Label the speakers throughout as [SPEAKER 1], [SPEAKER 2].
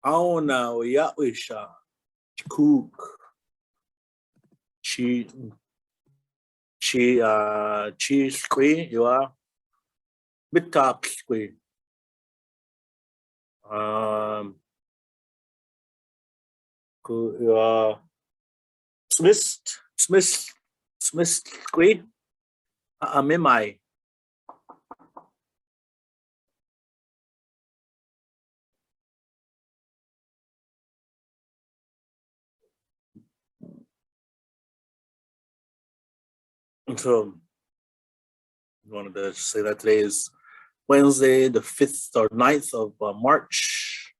[SPEAKER 1] Auna Iwačá tkut Iwa Bitakskwi Iwa Smistskwi m&ms. So I wanted to say that today is Wednesday, the 5th or 9th of March.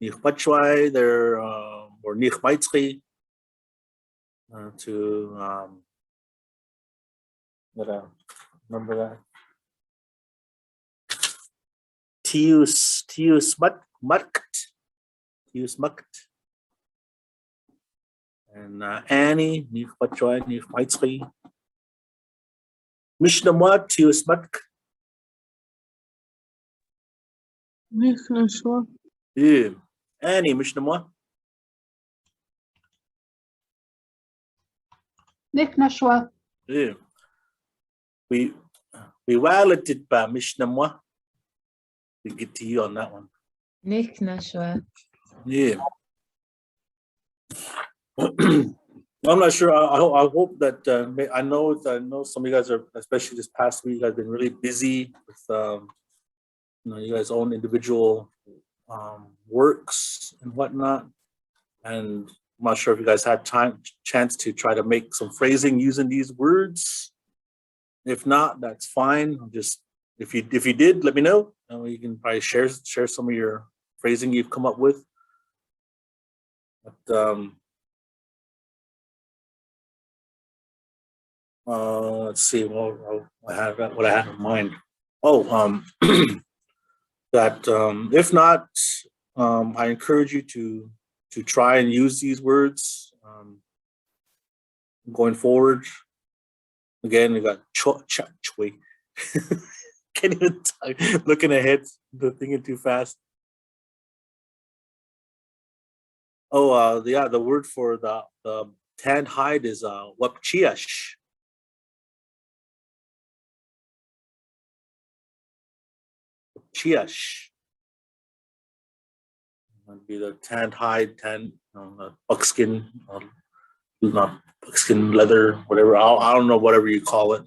[SPEAKER 1] Iwačá there or níšamš to remember that. Tímašna and Aniya Níšamš m&ms tímašna yeah Aniya m&ms yeah we validated by m&ms. We get to you on that one. Yeah. I'm not sure. I hope that I know some of you guys are, especially this past week, have been really busy with you guys' own individual works and whatnot. And I'm not sure if you guys had chance to try to make some phrasing using these words. If not, that's fine. Just if you did, let me know, and we can probably share some of your phrasing you've come up with. But let's see. Well, what I had in mind. Oh, that if not, I encourage you to try and use these words going forward. Again, we got choi. Can't even talk. Looking ahead, thinking too fast. Oh, yeah, the word for the tanned hide is wapčíyaš. Wapčíyaš. That'd be the tanned hide, buckskin, not buckskin leather, whatever. I don't know, whatever you call it.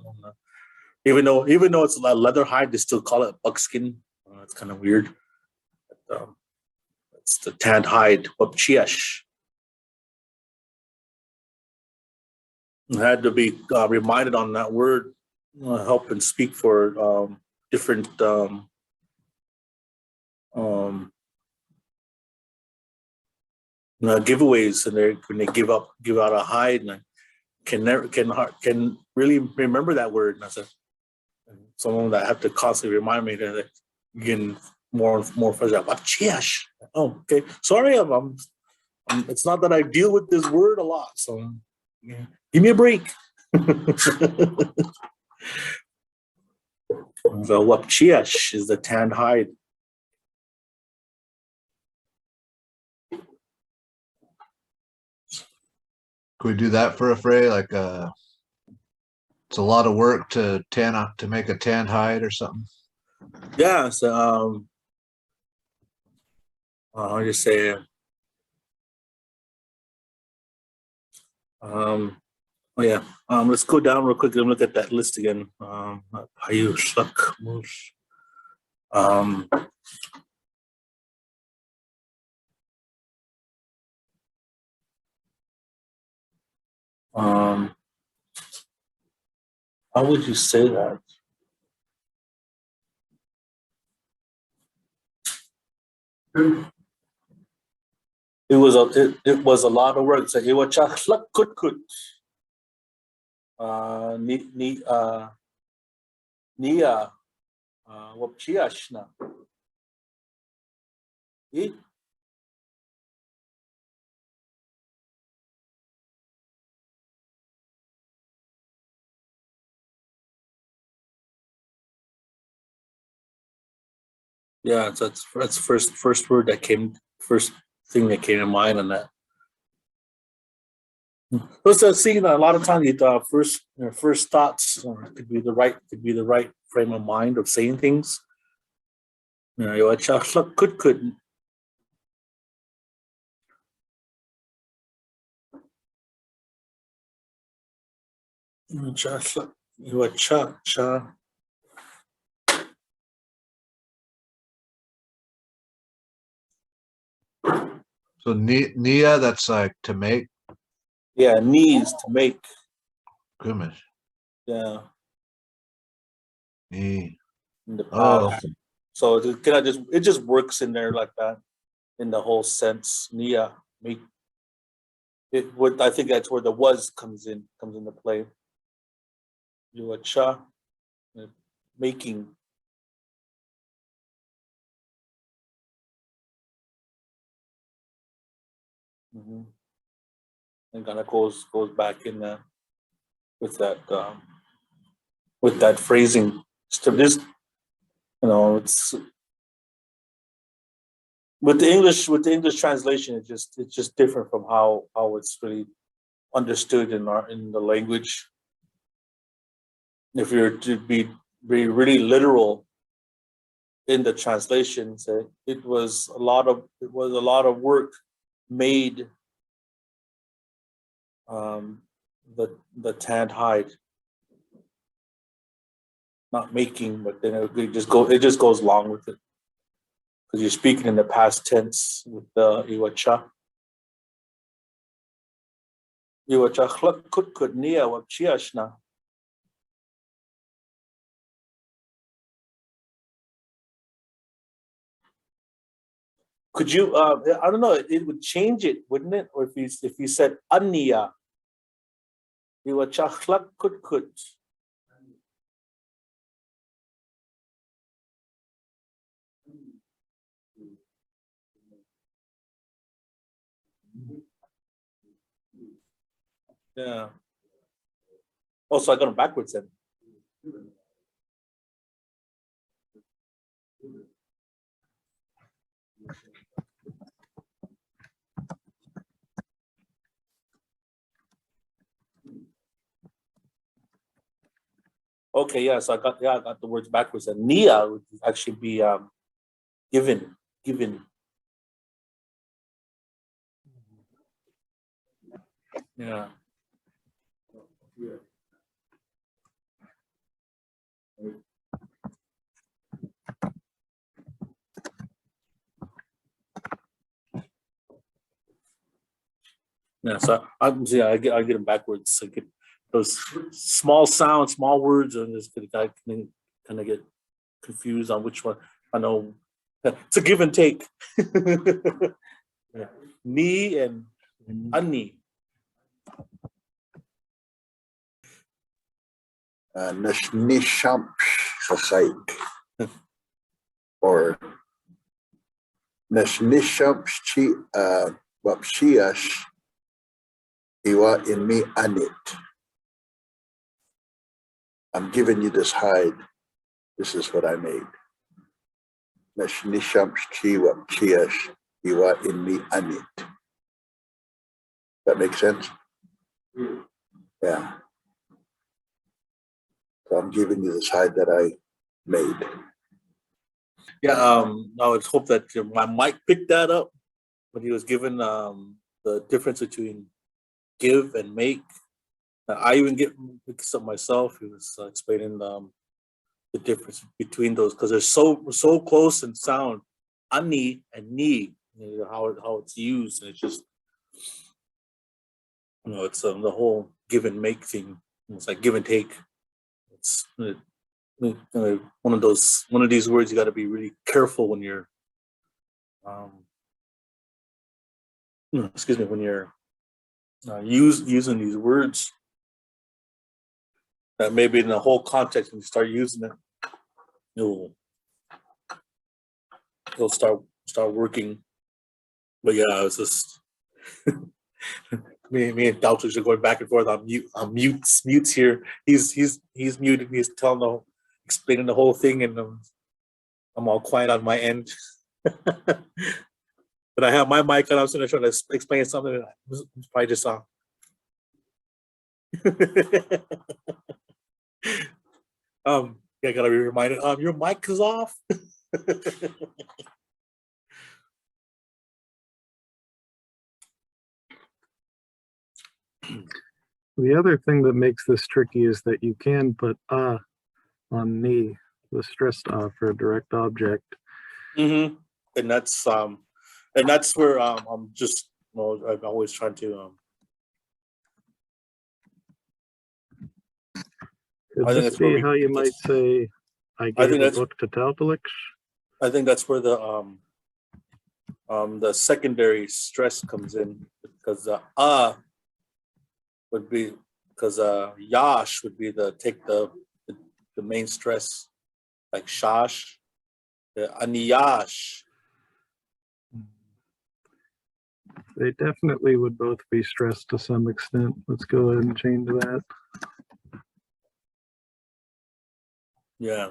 [SPEAKER 1] Even though it's a leather hide, they still call it buckskin. It's kind of weird. But, it's the tanned hide, wapčíyaš. I had to be reminded on that word, help and speak for different giveaways, and when they give out a hide, and I can really remember that word. And I said, someone that have to constantly remind me that again more fuzzy. Wapčíyaš. Oh, okay. Sorry, it's not that I deal with this word a lot, so yeah. Give me a break. The wapčíyaš is the tanned hide.
[SPEAKER 2] Could we do that for a fray? Like it's a lot of work to make a tanned hide or something.
[SPEAKER 1] Yeah. So I'll just say oh yeah. Let's go down real quick and look at that list again. How would you say that? It was a lot of work. So Iwačá kútkut. Aniya wapčíyašna. Yeah, so that's first word that came first thing that came to mind on that. So seeing a lot of times you first thoughts could be the right frame of mind of saying things. Iwačá kútkut. Iwačá.
[SPEAKER 2] So Niya, that's like to make.
[SPEAKER 1] Yeah, knees to make.
[SPEAKER 2] Goodness.
[SPEAKER 1] Yeah.
[SPEAKER 2] Ni.
[SPEAKER 1] In the
[SPEAKER 2] Oh,
[SPEAKER 1] past. So it just works in there like that, in the whole sense. Niya, make it. What I think that's where the was comes into play. Iwačá, making. And kind of goes back in with that phrasing. So this, it's with the English translation. It's just different from how it's really understood in the language. If you're to be really literal in the translation, it was a lot of work made. The tanned hide, not making, but then it just goes along with it, because you're speaking in the past tense with the Iwačá. Iwačá kútkut Niya wapčíyašna. Could you? I don't know. It would change it, wouldn't it? Or if you said Aniyá. Iwačá kútkut. Yeah. Also, I got them backwards then. Okay, yeah. So I got the words backwards. And Niya would actually be given. Yeah. Yeah, so I get them backwards. I get those small sounds, small words, and just kind of get confused on which one. I know it's a give and take. Yeah. Ni and Ani.
[SPEAKER 3] Níšamš or m&ms wapčíyaš inmi ánit. I'm giving you this hide. This is what I made. M&ms wapčíyaš inmi ánit. That makes sense? Yeah. So I'm giving you this hide that I made.
[SPEAKER 1] Yeah, I would hope that my mic picked that up when he was given the difference between give and make. I even get mixed up myself. He was explaining the difference between those, because they're so close in sound. Ani and ni, how it's used, and it's just it's the whole give and make thing. It's like give and take. It's one of these words you got to be really careful when you're when you're using these words, that maybe in the whole context when you start using it, it'll start working. But yeah, it's just me and Táwtalikš are going back and forth on mutes here. He's muted. He's explaining the whole thing, and I'm all quiet on my end. But I have my mic on. I was going to try to explain something. That was probably just on. Yeah, gotta be reminded. Your mic is off.
[SPEAKER 4] The other thing that makes this tricky is that you can put on ni, the stressed for a direct object.
[SPEAKER 1] And that's where I'm just, I'm always trying to.
[SPEAKER 4] Could
[SPEAKER 1] I think
[SPEAKER 4] this
[SPEAKER 1] that's where
[SPEAKER 4] be how you might say, I gave a book to Táwtalikš?
[SPEAKER 1] I think that's where the secondary stress comes in, because would be, because yash would be the main stress, like shash, the Aniyáaš.
[SPEAKER 4] They definitely would both be stressed to some extent. Let's go ahead and change that.
[SPEAKER 1] Yeah,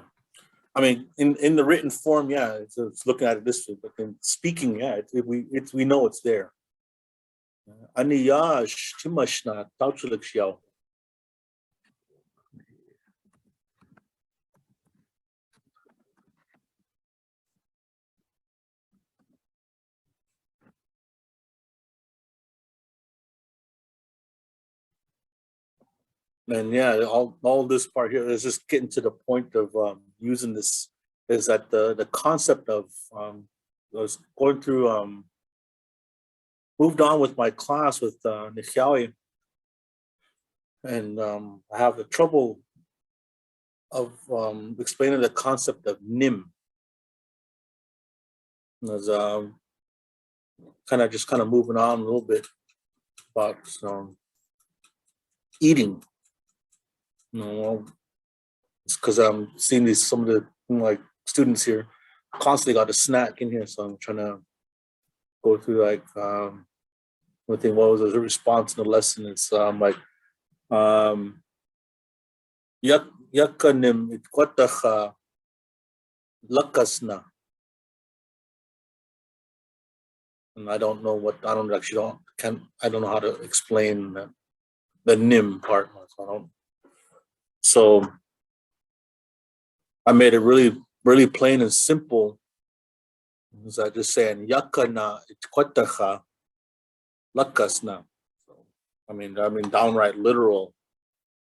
[SPEAKER 1] I mean, in the written form, yeah, it's looking at it this way, but in speaking, yeah, we know it's there. Aniyáaš, tímašna, Táwtalikšyaw. And yeah, all this part here is just getting to the point of using this, is that the concept of I was going through moved on with my class with Nichyawi, and I have the trouble of explaining the concept of nim. As kind of moving on a little bit about eating. It's because I'm seeing some of the like students here constantly got a snack in here, so I'm trying to go through like one thing. What was the response in the lesson? It's like Yákanɨm Itkʷátax kasna. And I don't know how to explain the nim part. So I made it really plain and simple. As I just saying Yákanɨm Itkʷátax kasna. I mean downright literal,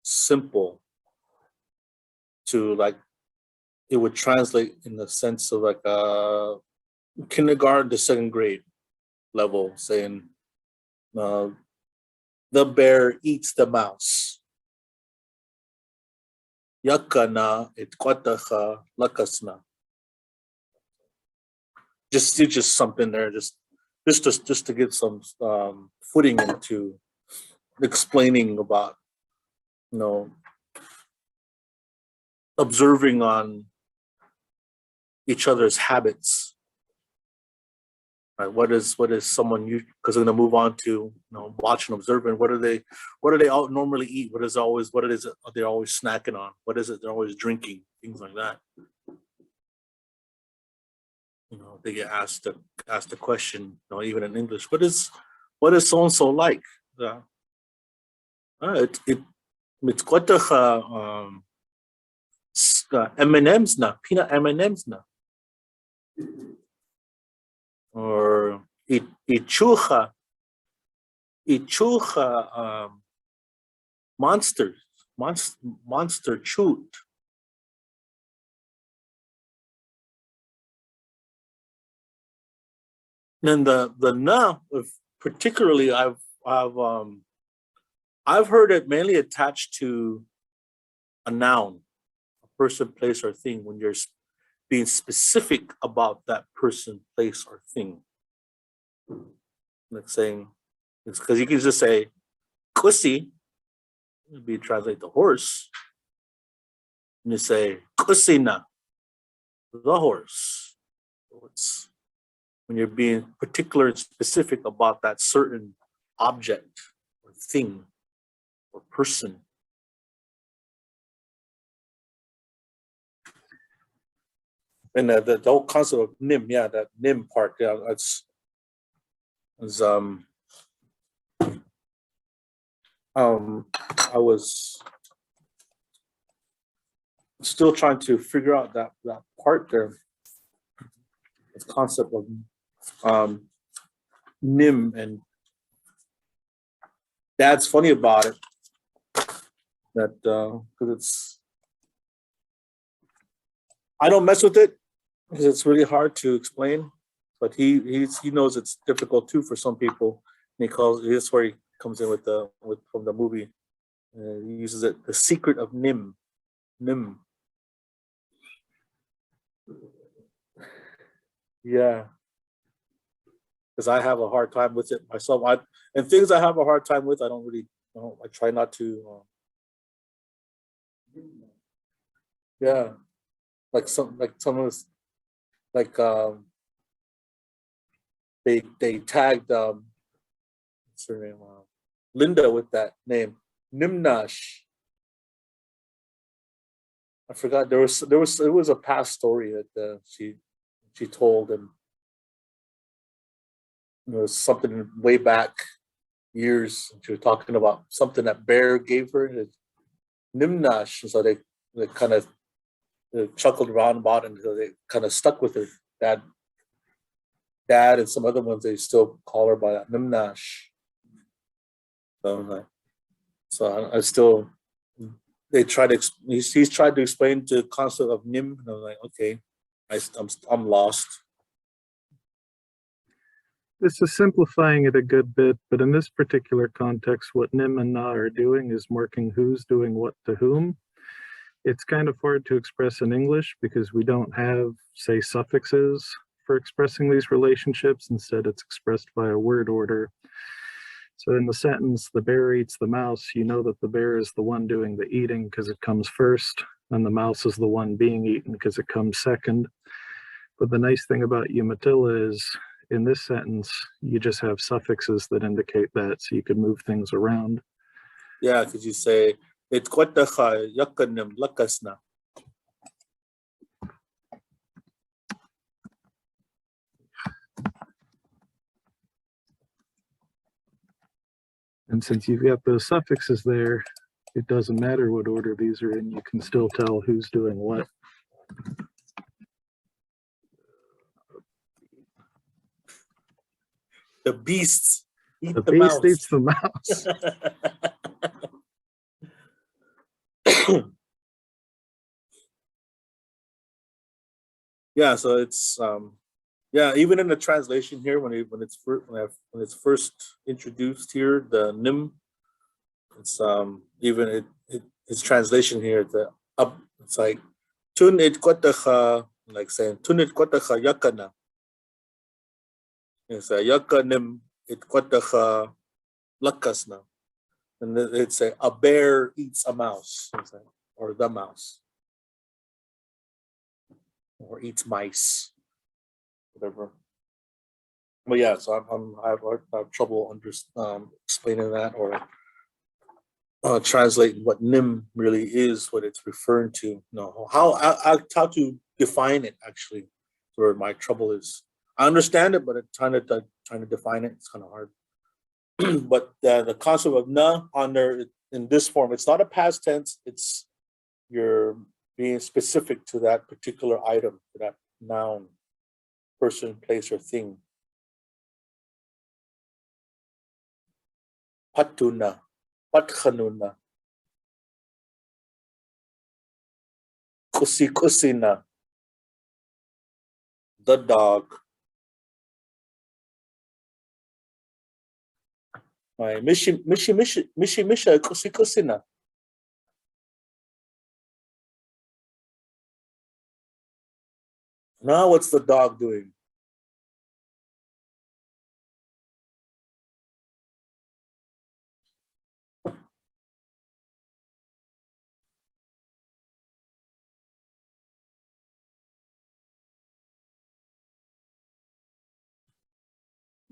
[SPEAKER 1] simple, to like it would translate in the sense of like kindergarten to second grade level, saying the bear eats the mouse. Yákanɨm Itkʷátax kasna. Just something there, just to get some footing into explaining about observing on each other's habits. Right? What is someone you, because we're gonna move on to watch and observe, and what do they normally eat? What is it they're always snacking on? What is it they're always drinking? Things like that. They get asked the question, even in English, what is so and so like? Itkʷátax m&msna, peanut m&msna, or Iwačá Monster Čúutna. And the na, particularly, I've heard it mainly attached to a noun, a person, place, or thing, when you're being specific about that person, place, or thing. Like saying, it's because you can just say kusi, it'd be translate the horse, and you say kusina, the horse. So it's when you're being particular and specific about that certain object or thing or person. And the whole concept of nim, yeah, that nim part, yeah, is I was still trying to figure out that part there, the concept of nim, and Dad's funny about it, that because it's, I don't mess with it because it's really hard to explain, but he knows it's difficult too for some people. And he calls, this is where he comes in with from the movie. He uses it, the secret of nim. Yeah, because I have a hard time with it myself. And things I have a hard time with, I try not to. Yeah, like some of this, like they tagged what's her name, Linda, with that name, Nimnash. I forgot, it was a past story that she told, and it was something way back years. She was talking about something that Bear gave her, Nimnash. So they kind of chuckled around about it, and so they kind of stuck with her. Dad and some other ones, they still call her by that, Nimnash. So I still, he's tried to explain the concept of nim, and I'm like, okay, I'm lost.
[SPEAKER 4] This is simplifying it a good bit, but in this particular context, what nim and na are doing is marking who's doing what to whom. It's kind of hard to express in English because we don't have, say, suffixes for expressing these relationships. Instead, it's expressed by a word order. So in the sentence, the bear eats the mouse, you know that the bear is the one doing the eating because it comes first, and the mouse is the one being eaten because it comes second. But the nice thing about Umatilla is, in this sentence, you just have suffixes that indicate that, so you can move things around.
[SPEAKER 1] Yeah, because you say, Itkʷátax, Yákanɨm, kasna.
[SPEAKER 4] And since you've got those suffixes there, it doesn't matter what order these are in, you can still tell who's doing what.
[SPEAKER 1] The beasts eat
[SPEAKER 4] The
[SPEAKER 1] the
[SPEAKER 4] beast
[SPEAKER 1] mouse.
[SPEAKER 4] eats the mouse.
[SPEAKER 1] Yeah, so it's yeah, even in the translation here, when it's first introduced here, the nim, it's even its translation here, it's like tun Itkʷátax, like saying tun Itkʷátax Yákanɨm. It's a Yákanɨm Itkʷátax kasna. And it's a bear eats a mouse, or the mouse, or eats mice, whatever. But yeah, so I have trouble explaining that, or translating what nim really is, what it's referring to. No, how to define it actually, where my trouble is. I understand it, but trying to define it, it's kind of hard. But the concept of na on there in this form, it's not a past tense. It's you're being specific to that particular item, to that noun, person, place, or thing. Patuna, patkanuna, kusina, the dog. My misha kusina. Now what's the dog doing?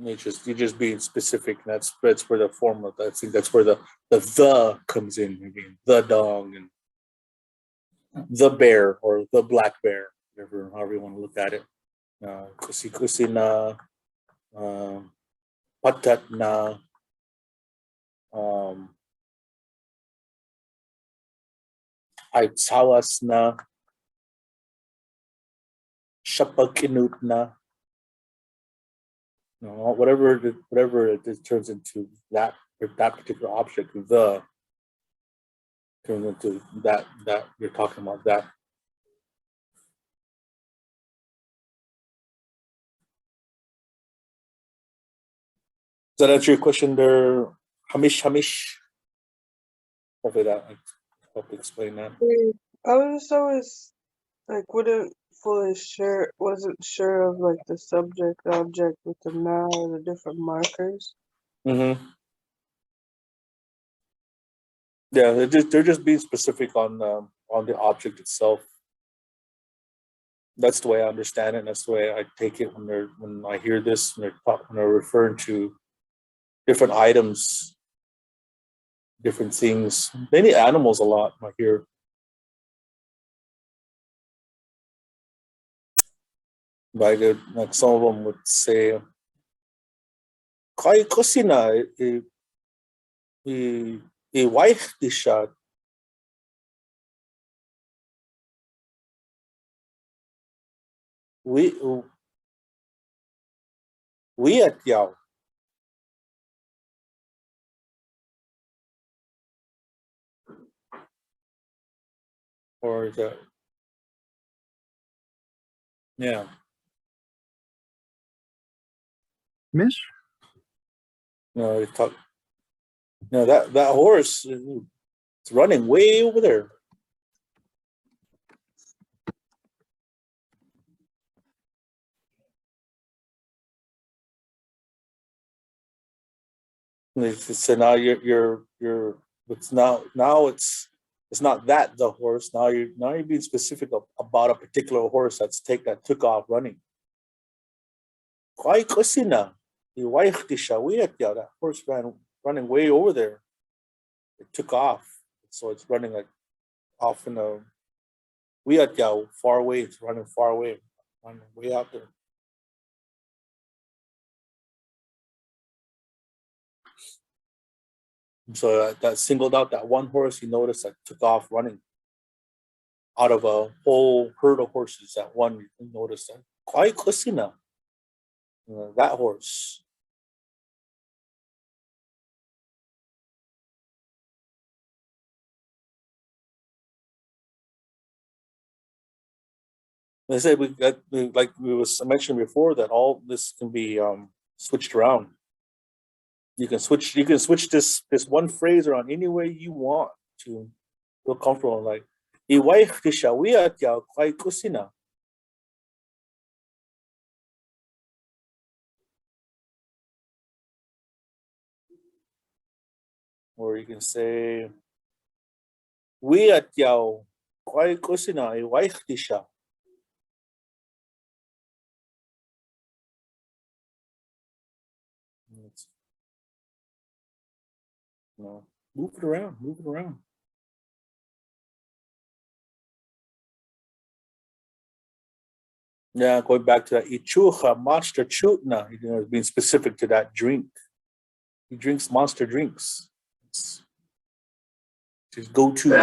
[SPEAKER 1] You're just being specific. That's where the form of, I think that's where the comes in. I mean, the dog and the bear, or the black bear, however you want to look at it. Kusina, patatna, aitsawasna, shapakinutna, whatever it turns into that particular object, the turns into that you're talking about that. Does that answer your question there, Hamish? Hopefully that helped explain that.
[SPEAKER 5] I was always like wasn't sure of like the subject object with the now or the different markers.
[SPEAKER 1] Mm-hmm. Yeah, they're just being specific on the object itself. That's the way I understand it. And that's the way I take it when I hear this, when they're referring to different items, different things. Many animals a lot I hear. Like some of them would say, "Kai kusina Iwačíyaš." Wtaliks. Or is that? Yeah.
[SPEAKER 4] Mish?
[SPEAKER 1] No, that horse it's running way over there. So now you're it's now it's not that the horse. Now you're being specific about a particular horse that took off running. Quite kasna. That horse running way over there. It took off, so it's running like off in a far away. It's running far away, running way out there. So that singled out that one horse. You noticed that took off running out of a whole herd of horses. That one you noticed that quite kasna. That horse. They say like we was mentioned before that all this can be switched around. You can switch this one phrase around any way you want to feel comfortable. Like Iwačíyaš quite kusina. Or you can say Wtaliks quite kusina Iwačíyaš. Move it around. Yeah, going back to that Iwačá Monster Čúutna, being specific to that drink. He drinks monster drinks. It's his go-to.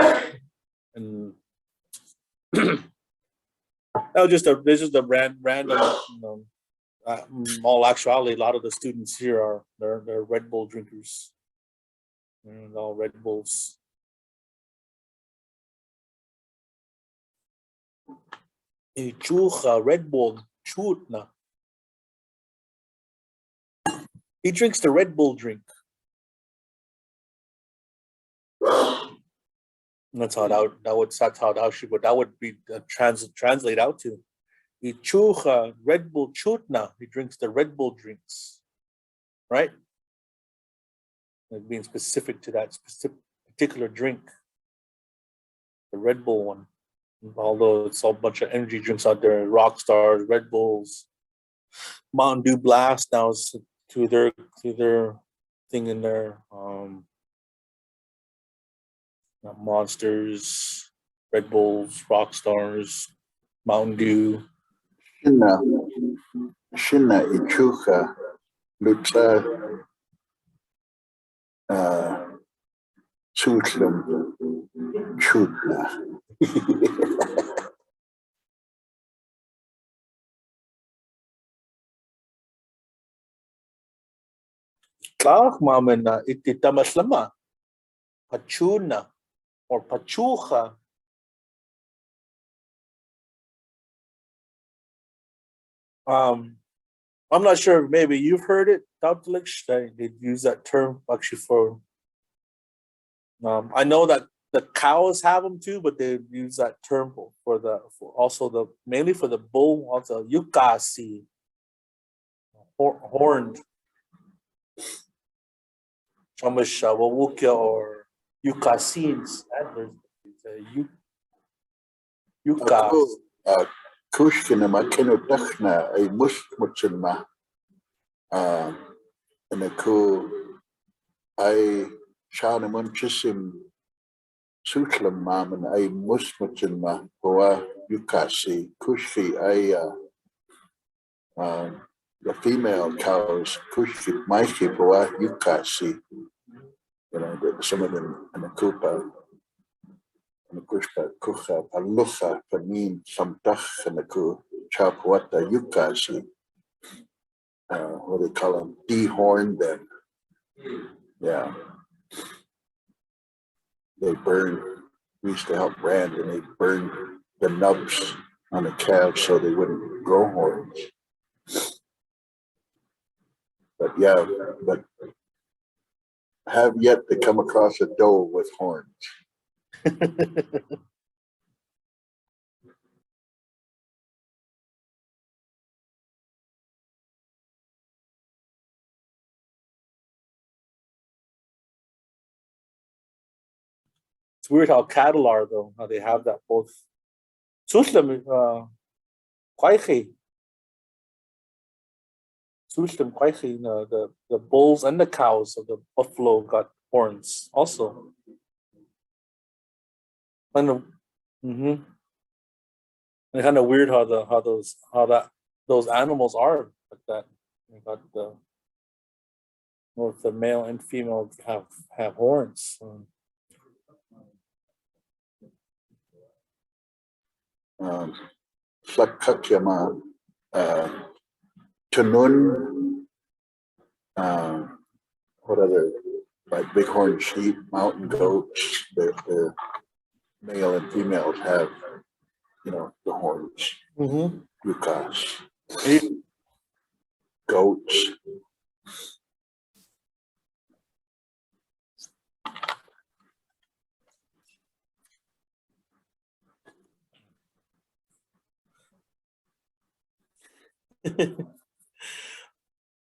[SPEAKER 1] And this is a random. All actuality, a lot of the students here are they're Red Bull drinkers. And all Red Bulls. Red Bull Čúutna. He drinks the Red Bull drink. And that's how that would be translate out to. Red Bull Čúutna. He drinks the Red Bull drinks, right? And being specific to that particular drink, the Red Bull one. Although it's a bunch of energy drinks out there, Rock Stars, Red Bulls, Mountain Dew Blast now is through their thing in there. Monsters, Red Bulls, Rock Stars, Mountain Dew.
[SPEAKER 3] Shinna Ichuka Lutsa Čúutna.
[SPEAKER 1] Klar, mamen na ititamashlama, pachuna, or pachucha. I'm not sure. Maybe you've heard it. Táwtalikš, they use that term actually for. I know that the cows have them too, but they use that term for mainly for the bull, also yukasi, horned. Shamash wawukya or yukasins. There's yukas.
[SPEAKER 3] Kushkina makinutachna ay musmutsinma. And a ko ay shanamun chisim sutlam maman ay musmutsinma poa yukasi. Kushki ay the female cows kushki maiki poa yukasi. You know, some of them in the kupa. And the kushpa kucha palucha panin samtach and the ku chapwata yukasi. What do they call them? Dehorn them. Yeah. They burn. We used to help brand, and they burn the nubs on the calves so they wouldn't grow horns. But yeah, but have yet to come across a doe with horns.
[SPEAKER 1] It's weird how cattle are though, how they have that both. Suslam kwaichi. Suslam kwaichi, the bulls and the cows of the buffalo got horns also. Kind of, and kind of weird how those animals are like that. They got both the male and female have horns.
[SPEAKER 3] Flakakyama, Tanun, what other, like bighorn sheep, mountain goats, the male and females have, you know, the horns. Yukas. Goats.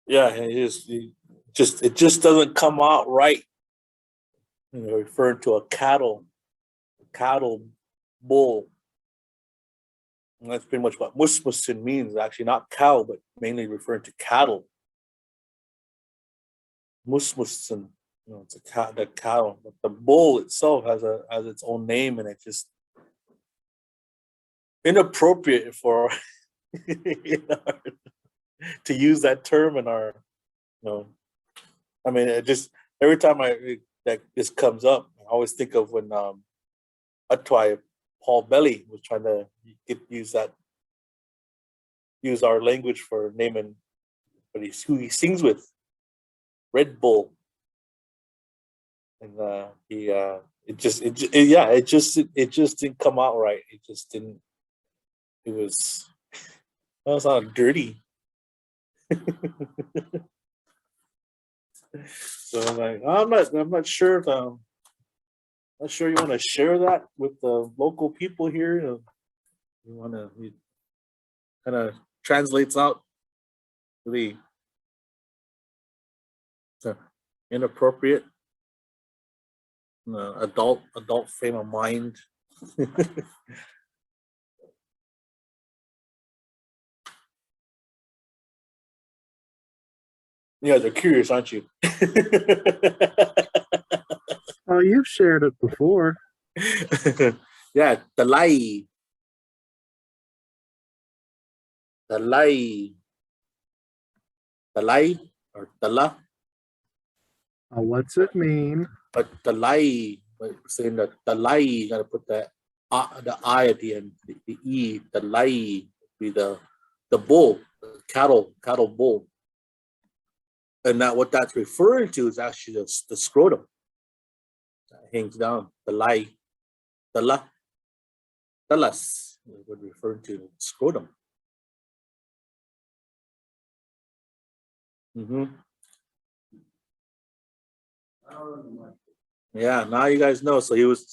[SPEAKER 1] Yeah, it just doesn't come out right. You know, referring to a cattle bull. And that's pretty much what m&ms means. Actually, not cow, but mainly referring to cattle. M&ms, you know, it's the cattle. But the bull itself has its own name, and it's just inappropriate for to use that term in our, you know. I mean, it just every time that this comes up, I always think of when Itkʷa Paul Belly was trying to use our language for naming, but who he sings with, Red Bull, and it just didn't come out right. It just didn't. It was not dirty. So I'm like, I'm not sure if not sure you want to share that with the local people here. You want to, it kind of translates out really inappropriate, adult frame of mind. You guys are curious, aren't you?
[SPEAKER 4] Oh, you've shared it before.
[SPEAKER 1] Yeah, the lie. The lie. or tala.
[SPEAKER 4] What's it mean?
[SPEAKER 1] But talai, but saying that talai, you gotta put the I at the end, the E, talai be the bull, the cattle bull. And that what that's referring to is actually the scrotum that hangs down, the lie, talas, what referring to scrotum. Yeah, now you guys know. So he was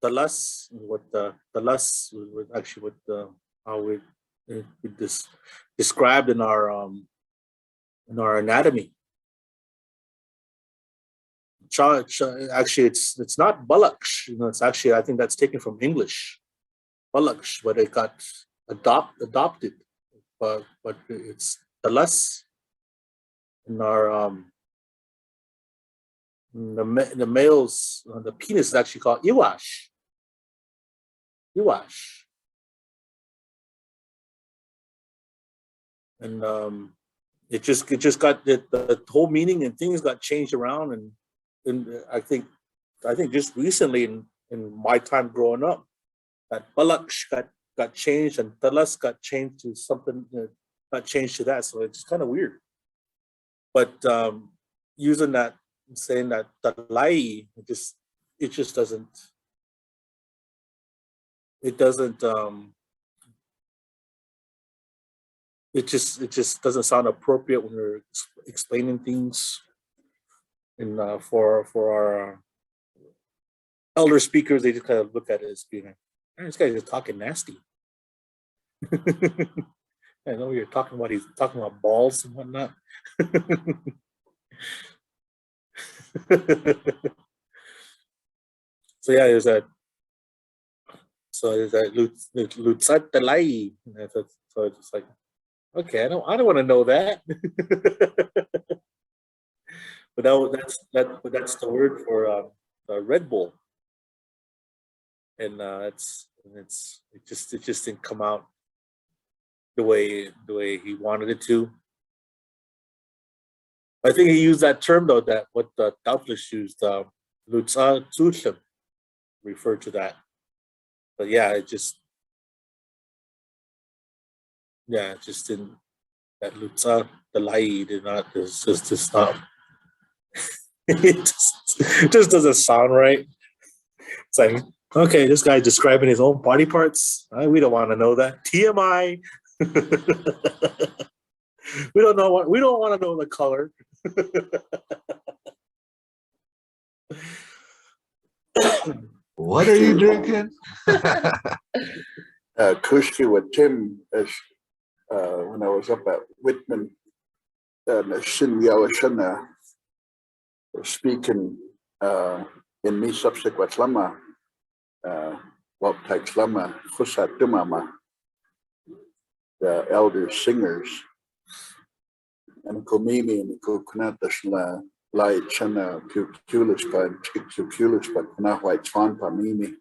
[SPEAKER 1] talas, what the talas was actually what how we described in our anatomy. Actually, it's not bullocks. It's actually, I think that's taken from English, bullocks, but it got adopted. But it's talas in our the males. The penis is actually called Iwač. And it just got the whole meaning and things got changed around, and I think just recently in my time growing up, that bullocks got changed and talas got changed to something got changed to that. So it's kind of weird. But using that, saying that talai, it just doesn't. It doesn't. It just doesn't sound appropriate when we're explaining things. And for our elder speakers, they just kind of look at it as being like, man, this guy's just talking nasty. I know you're talking about, he's talking about balls and whatnot. So yeah, there's that. So there's that lutsat talai. So it's just like, okay, I don't want to know that. But that's the word for Red Bull, and it just didn't come out the way he wanted it to. I think he used that term though, that what the Táwtalikš used, Monster Čúutna, referred to that. But yeah, it just didn't. That Lutsa, the lie did not. It's just not. It just doesn't sound right. It's like, okay, this guy's describing his own body parts. We don't want to know that. TMI. We don't want to know the color.
[SPEAKER 2] What are you drinking?
[SPEAKER 3] Kushki with Tim as when I was up at Whitman, Iwačá, speaking in me subsequent lama, wapčíyaš lama, tkut, the elder singers, and komimi and kútkut lai chana kútkut and kútkut, but not White Swan pa mimi.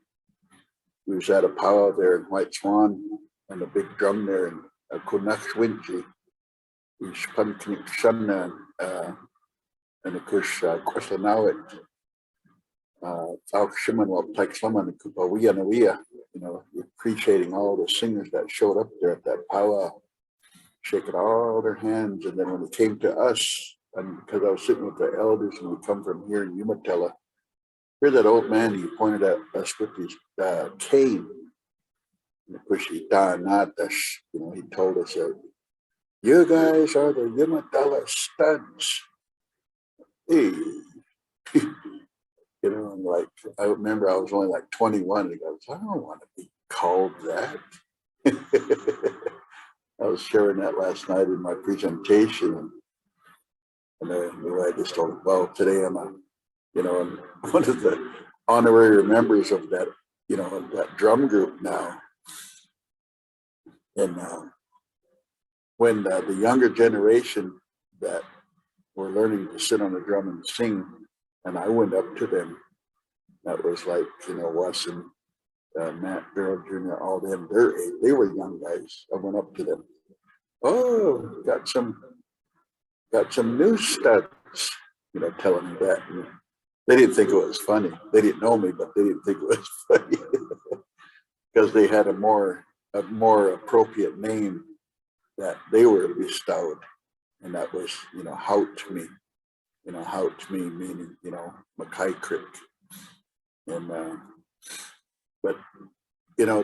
[SPEAKER 3] We was at a pow-wow there in White Swan and a big drum there in Kunach is kanɨm, and of course, kasna, appreciating all the singers that showed up there at that powwow, shaking all their hands. And then when it came to us, and because I was sitting with the elders and we come from here in Umatilla, here's that old man, he pointed at us with his cane. And of course, he told us that you guys are the Umatilla Studs. Hey. And like, I remember I was only like 21. He goes, I don't want to be called that. I was sharing that last night in my presentation. And I just told him, well, today I'm I'm one of the honorary members of that, that drum group now. And when the younger generation that were learning to sit on the drum and sing, and I went up to them, that was like, Wes and Matt Barrow Jr., all them, they were young guys. I went up to them. Oh, got some got some new studs, you know, telling me that. And they didn't think it was funny. They didn't know me, but they didn't think it was funny because they had a more appropriate name that they were bestowed, and that was, you know, me. You know, me meaning, you know, Mackay Creek. And but you know,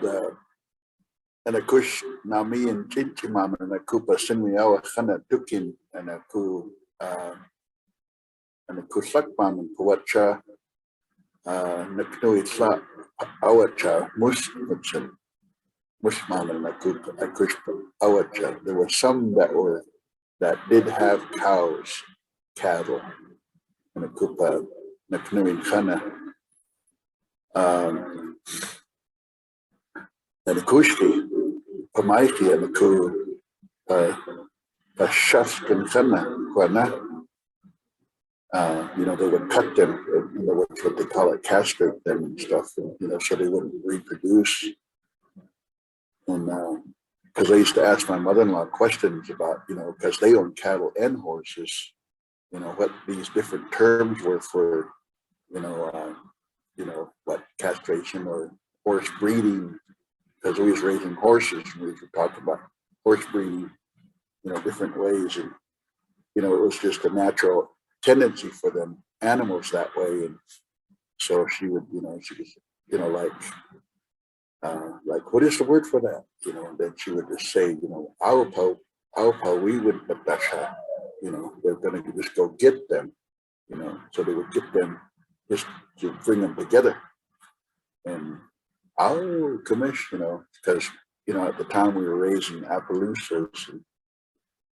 [SPEAKER 3] and of course nami and chinchimam and a kupa sinmiawa khana tukin and a ku and a kusakmam and Iwačá naknui sa Iwačá muslim musmam and a kush Iwačá. There were some that did have cows, cattle, and a kupa naknui khana. And the kushki, pamaiki, and the ku, shaft and kana, you know, they would cut them, you know, what they call it, castrate them and stuff, and, you know, so they wouldn't reproduce. And because I used to ask my mother-in-law questions about, you know, because they own cattle and horses, you know, what these different terms were for, you know, what castration or horse breeding, because we was raising horses and we could talk about horse breeding, you know, different ways. And, you know, it was just a natural tendency for them animals that way. And so she would, you know, she was, you know, like, what is the word for that? You know, and then she would just say, you know, we would, but that's how, you know, they're going to just go get them, you know, so they would get them just to bring them together. And our commission, you know, because, you know, at the time we were raising Appaloosas, and,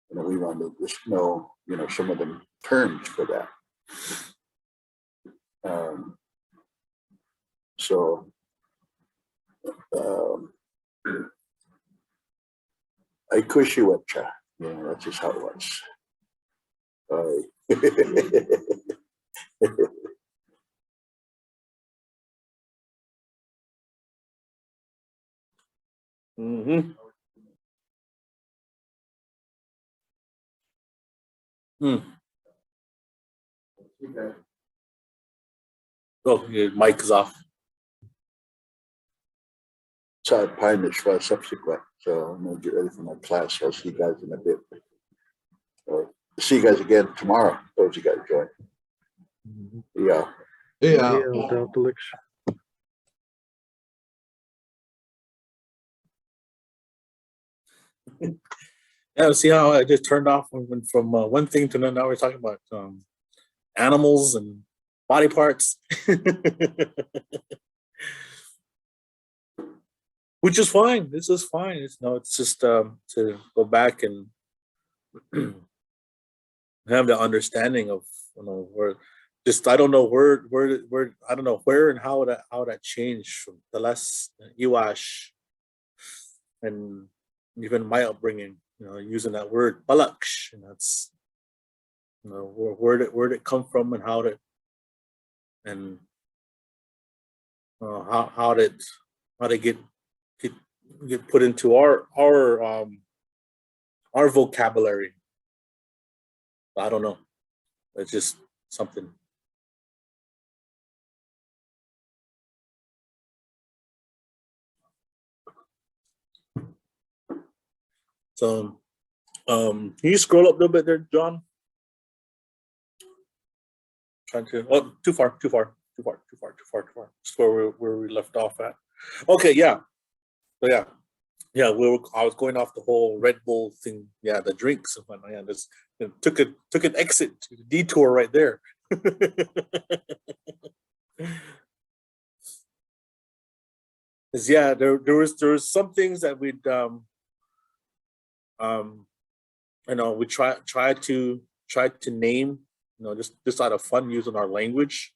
[SPEAKER 3] you know, we wanted to just know, you know, some of the terms for that. I cushy Iwačá, you know, that's just how it was.
[SPEAKER 1] Mm-hmm. Mm. Oh, your mic is off.
[SPEAKER 3] So tímašna subsequent. So I'm gonna get ready for my class. I'll see you guys in a bit. See you guys again tomorrow. Those you guys join. Yeah.
[SPEAKER 2] Yeah.
[SPEAKER 4] Táwtalikš.
[SPEAKER 1] Yeah, see how I just turned off went from one thing to another. Now we're talking about animals and body parts, which is fine. This is fine. It's no, it's just to go back and have the understanding of, you know, where just I don't know where I don't know where and how that changed from the last Iwač and even my upbringing. You know, using that word balaksh, and that's, you know, where did it come from and how did and how did get put into our vocabulary. I don't know. It's just something. So can you scroll up a little bit there, John? Trying to, oh, too far. Just where we left off at. Okay, yeah. So yeah, I was going off the whole Red Bull thing. Yeah, the drinks and whatnot. Yeah, this took an exit, detour right there. Yeah, there was some things that we'd you know, we try to name, you know, just out of fun using our language.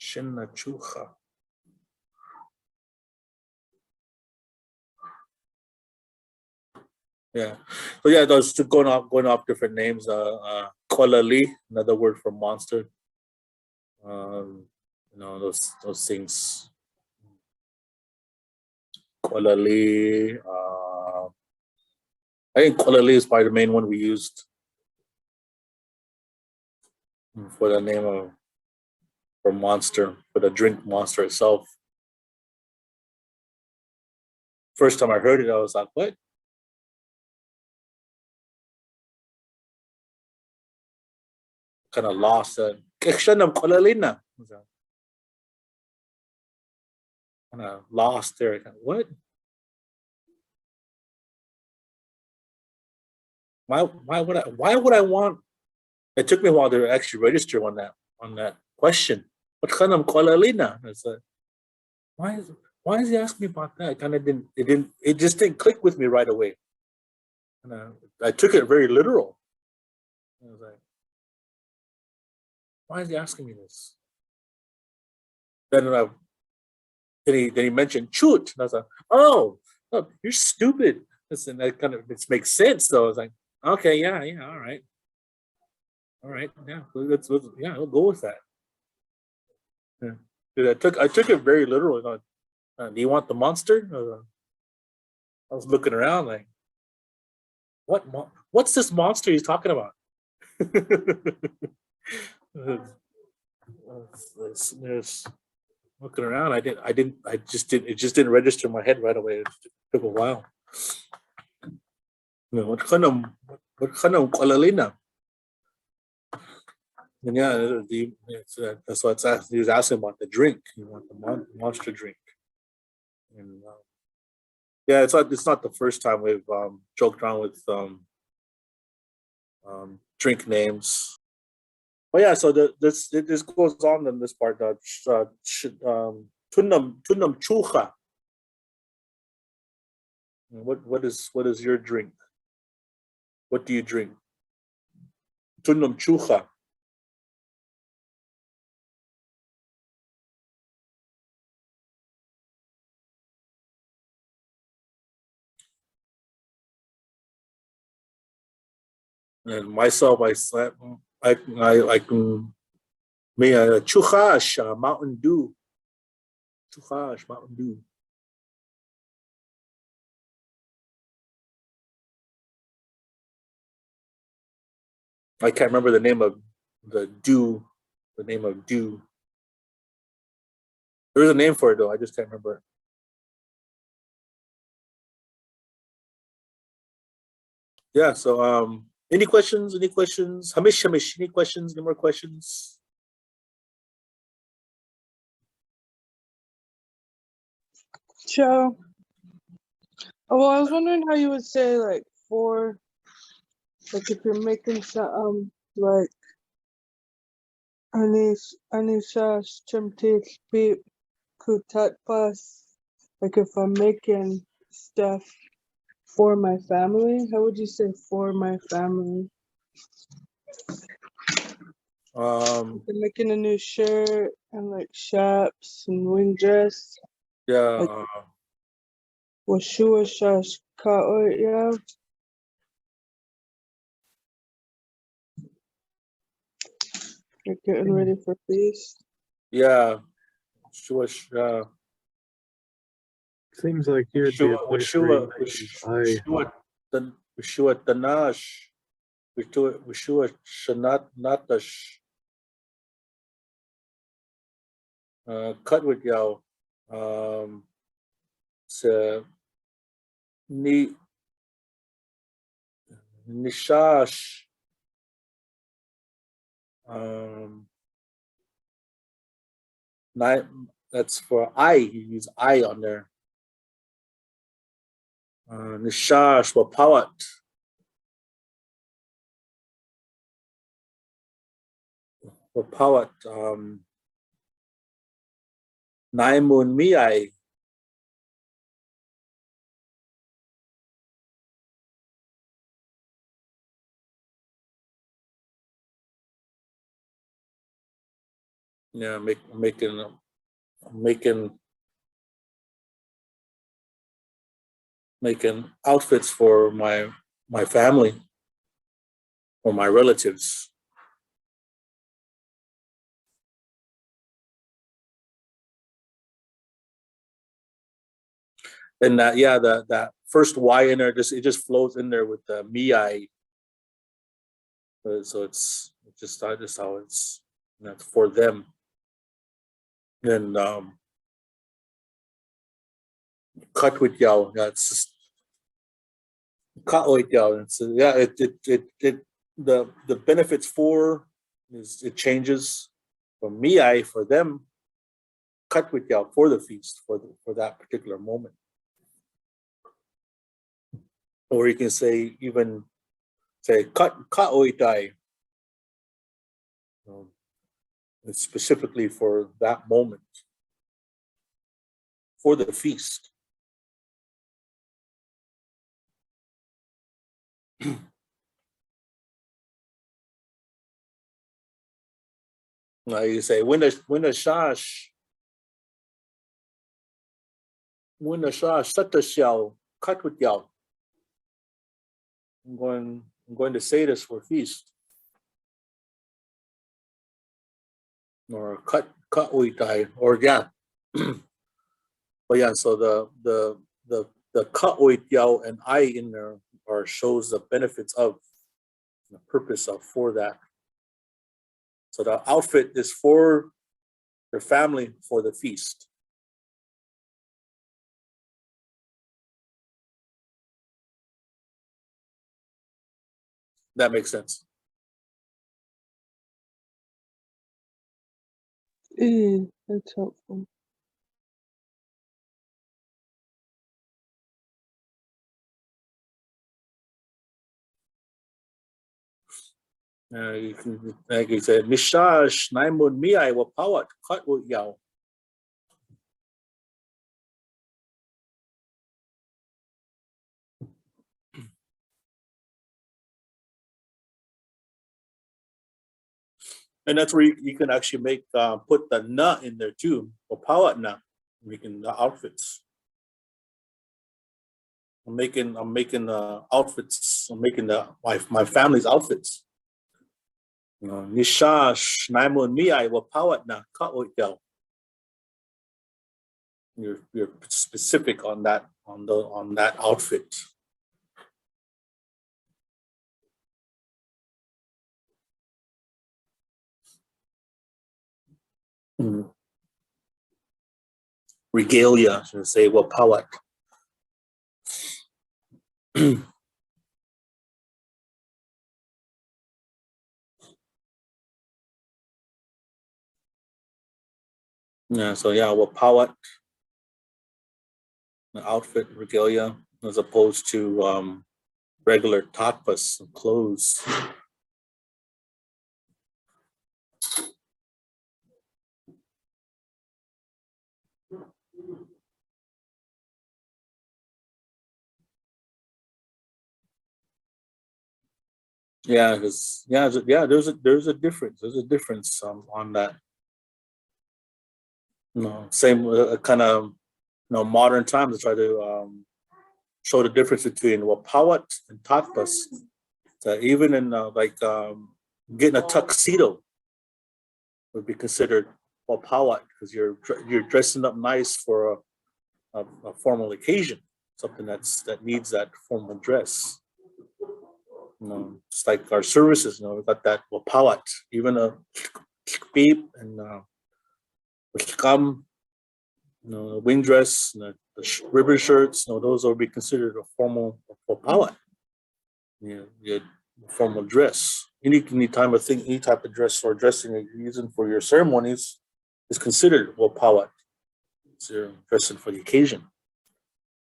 [SPEAKER 1] Shinnachucha. Yeah. So yeah, those two going off different names. Kolali, another word for monster. You know, those things. Kolali. I think kolali is probably the main one we used for the name of for monster, for the drink monster itself. First time I heard it, I was like, what? Kind of lost. Kind of lost there. What? Why would I want? It took me a while to actually register on that question. What kind of kolalina? It's like, why is he asking me about that? It just didn't click with me right away. And I took it very literal. I was like, why is he asking me this? Then he mentioned chut, and I was like, oh, you're stupid. Listen, it makes sense though. I was like, okay, yeah, all right, yeah, we'll go with that. Yeah. Dude, I took it very literally. Do you want the monster? I was looking around like, what's this monster he's talking about? There's looking around. It just didn't register in my head right away. It took a while. You know, what kind of kolalina? And yeah, that's what he was asking about the drink. You want the monster drink? And yeah, it's not the first time we've joked around with drink names. But yeah, so this goes on in this part. Tunam chucha. What is your drink? What do you drink? Tunam chucha. And myself, I me chuchash, Mountain Dew. Chuchash, Mountain Dew. I can't remember the name of the dew. The name of dew. There's a name for it though. I just can't remember it. Yeah. So any questions? Any questions? Hamish, any questions? Any more questions?
[SPEAKER 5] Ciao. Oh, well, I was wondering how you would say like for, like if you're making some like Aniyáash beep kútkut bus. Like if I'm making stuff for my family, how would you say for my family? I'm making a new shirt and like chaps and wing dress.
[SPEAKER 1] Yeah.
[SPEAKER 5] Like, wapčíyašna yeah. You're getting ready for feast.
[SPEAKER 1] Yeah. Sure.
[SPEAKER 4] Seems like you'd be a place where you mentioned
[SPEAKER 1] wtaliks. Wtaliks. Cut with yaw. So níšamš. That's for I. You use I on there. Níšamš wapawat. Wapawat. m&ms. Yeah, making making outfits for my family or my relatives. And that, yeah, that first Y in there, it just flows in there with the mi. So it's just how it's, for them. And kútkut, that's just kútkut. It's yeah, it the benefits for is it changes from mi for them, kútkut for the feast for that particular moment. Or you can say even say kútkut, it's specifically for that moment, for the feast. You say when the shash satashyaw kútkut. I'm going to say this for feast. Or kútkut, or yeah. But yeah, so the kútkut and I in there are shows the benefits of, the purpose of for that. So the outfit is for your family for the feast. That makes sense.
[SPEAKER 5] That's helpful.
[SPEAKER 1] You can, like you said, níšamš m&ms wapčíyašna. And that's where you can actually make put the na in there too, wapčíyašna, making the outfits. I'm making outfits. I'm making my family's outfits. Níšamš m&ms wapčíyašna kútkut. You're specific on that outfit. Regalia, should I say, wapčíyaš. Yeah, so yeah, wapčíyaš, the outfit, regalia, as opposed to regular tapas, clothes. Yeah, because there's a difference. There's a difference on that. Same kind of modern times to try to show the difference between wapčíyaš and tapas. So even in getting a tuxedo would be considered wapčíyaš because you're dressing up nice for a formal occasion, something that needs that formal dress. It's like our services. We've got that wapčíyaš, even a beep and wing dress, the ribbon shirts. Those will be considered a formal wapčíyaš. Your formal dress. Any type of dress or dressing you're using for your ceremonies is considered wapčíyaš. So you're dressing for the occasion.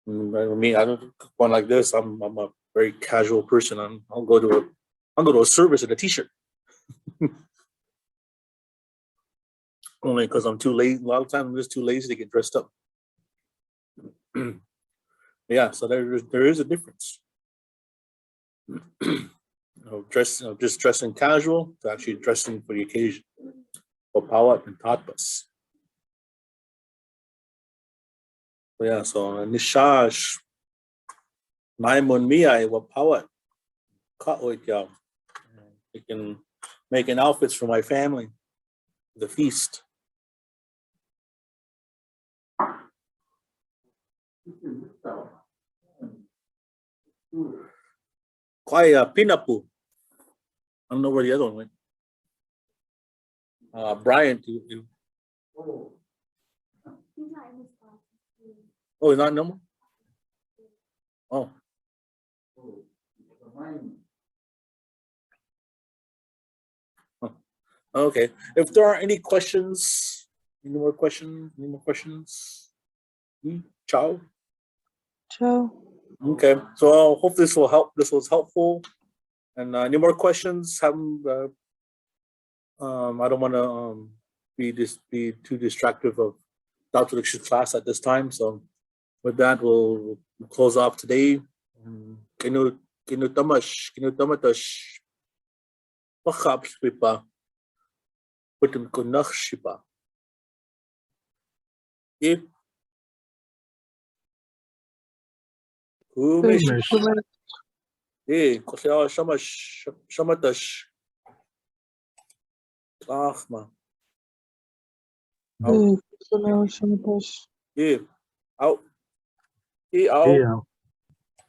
[SPEAKER 1] I mean, I don't one like this. I'm a very casual person. I'll go to a service in a t-shirt. Only because I'm too lazy. A lot of times I'm just too lazy to get dressed up. Yeah, so there is a difference. Just dressing casual to actually dressing for the occasion. Wapčíyaš and tapas. Yeah, so níšamš m&ms wapawat ka'oityaw. I can make an outfits for my family, the feast. Kaya pinapu. I don't know where the other one went. Brian, oh, he's not no more? Oh. Huh. Okay. If there are any questions, any more questions? Ciao.
[SPEAKER 5] Ciao.
[SPEAKER 1] Okay. So I hope this will help. This was helpful. And any more questions? I don't want to be too distractive of Táwtaliksh class at this time. So with that, we'll close off today. Kinutamash, pakapspipa, putum kunakshipa. If
[SPEAKER 4] Tímašna.
[SPEAKER 1] Kosya shamatash. Ahma. Out.
[SPEAKER 5] So now I'm
[SPEAKER 1] Out. Out.
[SPEAKER 4] Yeah.